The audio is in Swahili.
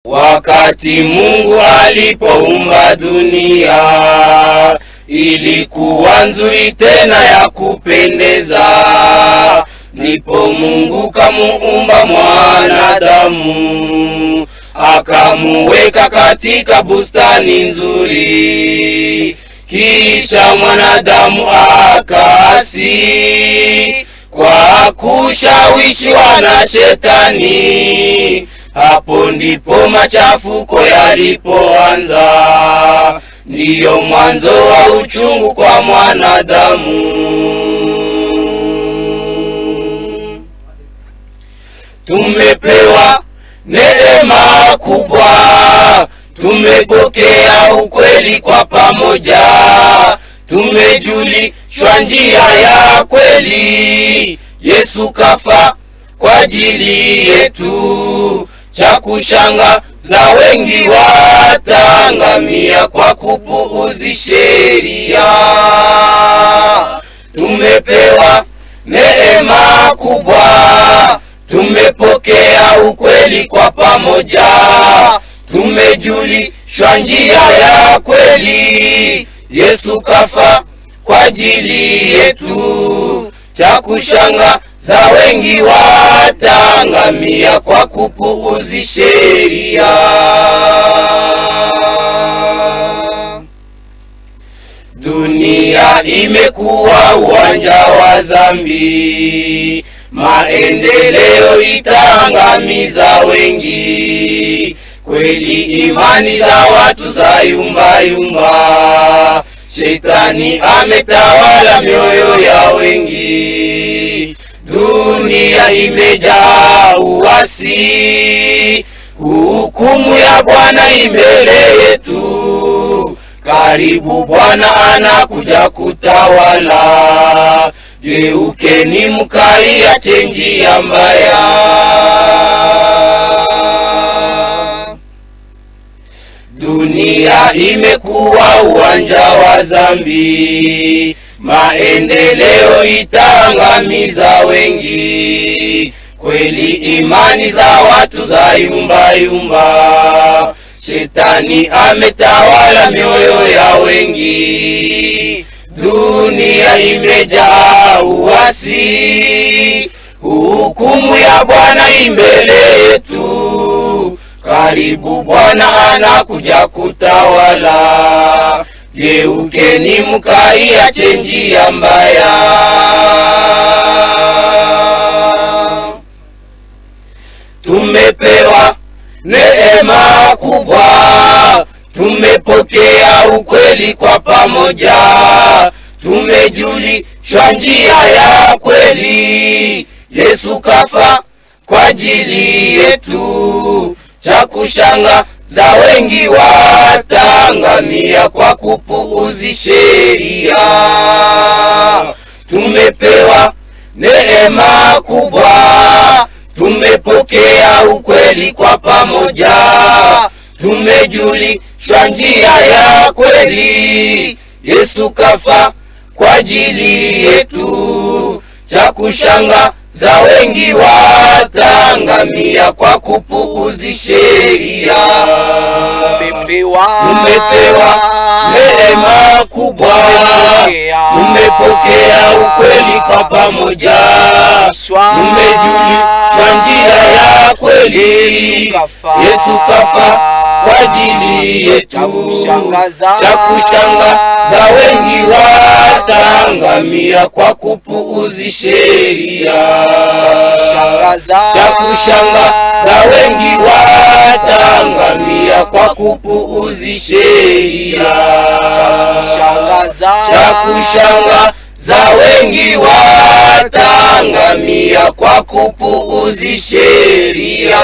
Wakati Mungu alipoumba dunia, ilikuwa nzuri tena ya kupendeza. Ndipo Mungu kamuumba mwanadamu, akamuweka katika bustani nzuri. Kisha mwanadamu akaasi kwa kushawishiwa na shetani. Hapo ndipo machafuko yalipoanza, ndiyo mwanzo wa uchungu kwa mwanadamu. Tumepewa neema kubwa, tumepokea ukweli kwa pamoja. Tumejulishwa njia ya kweli, Yesu kafa kwa ajili yetu. Cha kushangaza wengi wataangamia kwa kupuuzi sheria. Tumepewa neema kubwa, tumepokea ukweli kwa pamoja. Tumejulishwa njia ya kweli, Yesu kafa kwa ajili yetu. Cha kushangaza wengi wataangamia kwa kupuuzi sheria. Dunia imekuwa uwanja wa dhambi, maendeleo itaangamiza wengi. Kweli imani za watu za yumba yumba, Shetani ametawala mioyo ya wengi. Dunia imejaa uasi, hukumu ya Bwana imbele yetu. Karibu Bwana anakuja kutawala, geukeni mkaiache njia mbaya. Dunia imekuwa uwanja wa dhambi, maendeleo itaangamiza wengi. Kweli imani za watu za yumba yumba, Shetani ametawala mioyo ya wengi. Dunia imejaa uasi, hukumu ya Bwana imbele yetu. Karibu Bwana anakuja kutawala, geukeni mkaiache njia mbaya. Tumepewa neema kubwa, tumepokea ukweli kwa pamoja. Tumejulishwa njia ya kweli, Yesu kafa kwa ajili yetu. Cha kushangaza wengi wataangamia kwa kupuuzi sheria. Tumepewa neema kubwa, tumepokea ukweli kwa pamoja. Tumejulishwa njia ya kweli, Yesu kafa kwa ajili yetu. Cha kushangaza wengi wataangamia kwa kupuuzi sheria. Tumepewa neema kubwa, tumepokea ukweli kwa pamoja. Tumejulishwa njia ya kweli, Yesu kafa kwa ajili yetu. Cha kushangaza wengi wataangamia kwa kupuuzi sheria. Cha kushangaza wengi wataangamia kwa kupuuzi sheria. Cha kushangaza wengi wataangamia kwa kupuuzi sheria.